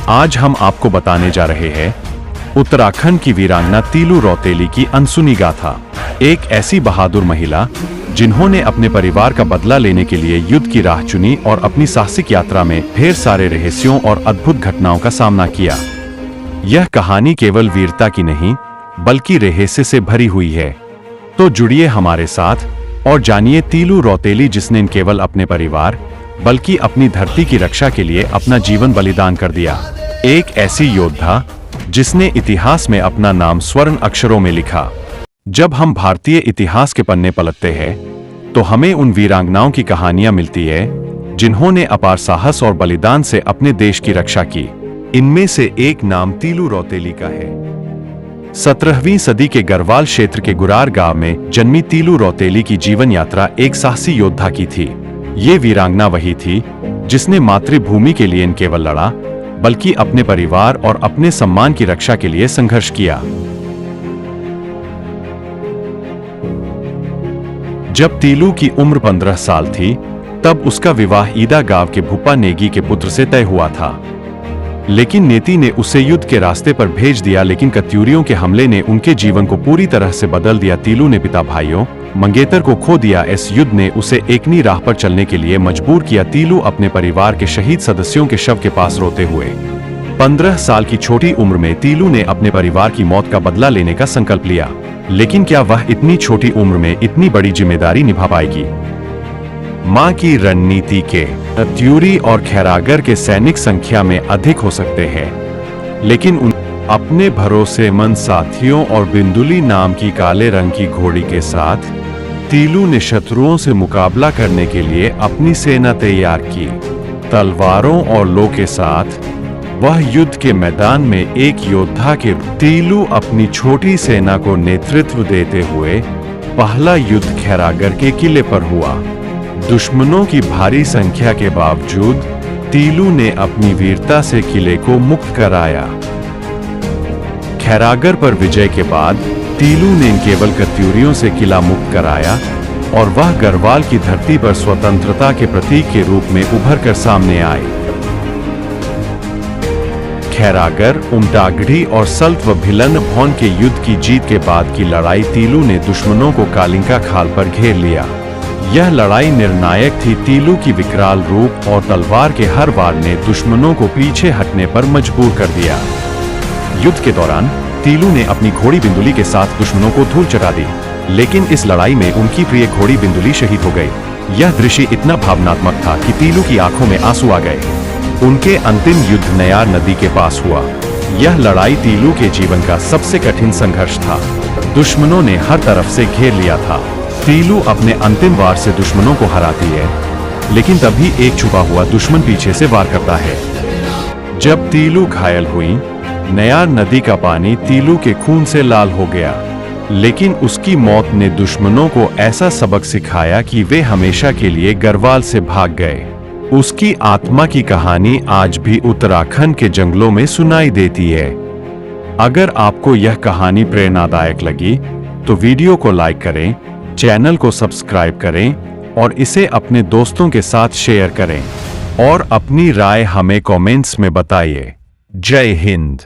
आज हम आपको बताने जा रहे हैं उत्तराखंड की वीरांगना तीलू रौतेली की अनसुनी गाथा। एक ऐसी बहादुर महिला जिन्होंने अपने परिवार का बदला लेने के लिए युद्ध की राह चुनी और अपनी साहसिक यात्रा में ढेर सारे रहस्यों और अद्भुत घटनाओं का सामना किया। यह कहानी केवल वीरता की नहीं बल्कि रहस्य से भरी हुई है। तो जुड़िए हमारे साथ और जानिए तीलू रौतेली जिसने न केवल अपने परिवार बल्कि अपनी धरती की रक्षा के लिए अपना जीवन बलिदान कर दिया। एक ऐसी योद्धा जिसने इतिहास में अपना नाम स्वर्ण अक्षरों में लिखा। जब हम भारतीय इतिहास के पन्ने पलटते हैं तो हमें उन वीरांगनाओं की कहानियां मिलती है जिन्होंने अपार साहस और बलिदान से अपने देश की रक्षा की। इनमें से एक नाम तीलू रौतेली का है। 17वीं सदी के गढ़वाल क्षेत्र के गुरार गांव में जन्मी तीलू रौतेली की जीवन यात्रा एक साहसी योद्धा की थी। ये वीरांगना वही थी जिसने मातृभूमि के लिए न केवल लड़ा बल्कि अपने परिवार और अपने सम्मान की रक्षा के लिए संघर्ष किया। जब तीलू की उम्र 15 साल थी तब उसका विवाह ईदा गांव के भूपा नेगी के पुत्र से तय हुआ था। लेकिन नेती ने उसे युद्ध के रास्ते पर भेज दिया, लेकिन कत्यूरियों के हमले ने उनके जीवन को पूरी तरह से बदल दिया। तीलू ने पिता भाइयों मंगेतर को खो दिया। इस युद्ध ने उसे एक नई राह पर चलने के लिए मजबूर किया। तीलू अपने परिवार के शहीद सदस्यों के शव के पास रोते हुए 15 साल की छोटी उम्र में तीलू ने अपने परिवार की मौत का बदला लेने का संकल्प लिया। लेकिन क्या वह इतनी छोटी उम्र में इतनी बड़ी जिम्मेदारी निभा पाएगी? मां की रणनीति के कत्यूरी और खैरागर के सैनिक संख्या में अधिक हो सकते हैं, लेकिन उन अपने भरोसेमंद साथियों और बिंदुली नाम की काले रंग की घोड़ी के साथ तीलू ने शत्रुओं से मुकाबला करने के लिए अपनी सेना तैयार की। तलवारों और लो के साथ वह युद्ध के मैदान में एक योद्धा के तीलू अपनी छोटी सेना को नेतृत्व देते हुए पहला युद्ध खैरागर के किले पर हुआ। दुश्मनों की भारी संख्या के बावजूद तीलू ने अपनी वीरता से किले को मुक्त कराया। खैरागर पर विजय के बाद तीलू ने केवल कत्यूरियों से किला मुक्त कराया और वह गढ़वाल की धरती पर स्वतंत्रता के प्रतीक के रूप में उभर कर सामने आए। खैरागर, उमटागढ़ी और सल्त व भिलन भौन के युद्ध की जीत के बाद की लड़ाई तीलू ने दुश्मनों को कालिंका खाल पर घेर लिया। यह लड़ाई निर्णायक थी। तीलू की विकराल रूप और तलवार के हर वार ने दुश्मनों को पीछे हटने पर मजबूर कर दिया। युद्ध के दौरान तीलू ने अपनी घोड़ी बिंदुली के साथ दुश्मनों को धूल चटा दी, लेकिन इस लड़ाई में उनकी प्रिय घोड़ी बिंदुली शहीद हो गई। यह दृश्य इतना भावनात्मक था कि तीलू की आंखों में आंसू आ गए। उनके अंतिम युद्ध नयार नदी के पास हुआ। यह लड़ाई तीलू के जीवन का सबसे कठिन संघर्ष था। दुश्मनों ने हर तरफ से घेर लिया था। तीलू अपने अंतिम वार से दुश्मनों को हराती है, लेकिन तभी एक छुपा हुआ दुश्मन पीछे से वार करता है। जब तीलू घायल हुई, नयार नदी का पानी तीलू के खून से लाल हो गया, लेकिन उसकी मौत ने दुश्मनों को ऐसा सबक सिखाया कि वे हमेशा के लिए गढ़वाल से भाग गए। उसकी आत्मा की कहानी आज भी उत्तराखंड के जंगलों में सुनाई देती है। अगर आपको यह कहानी प्रेरणादायक लगी तो वीडियो को लाइक करें, चैनल को सब्सक्राइब करें और इसे अपने दोस्तों के साथ शेयर करें और अपनी राय हमें कमेंट्स में बताइए। जय हिंद।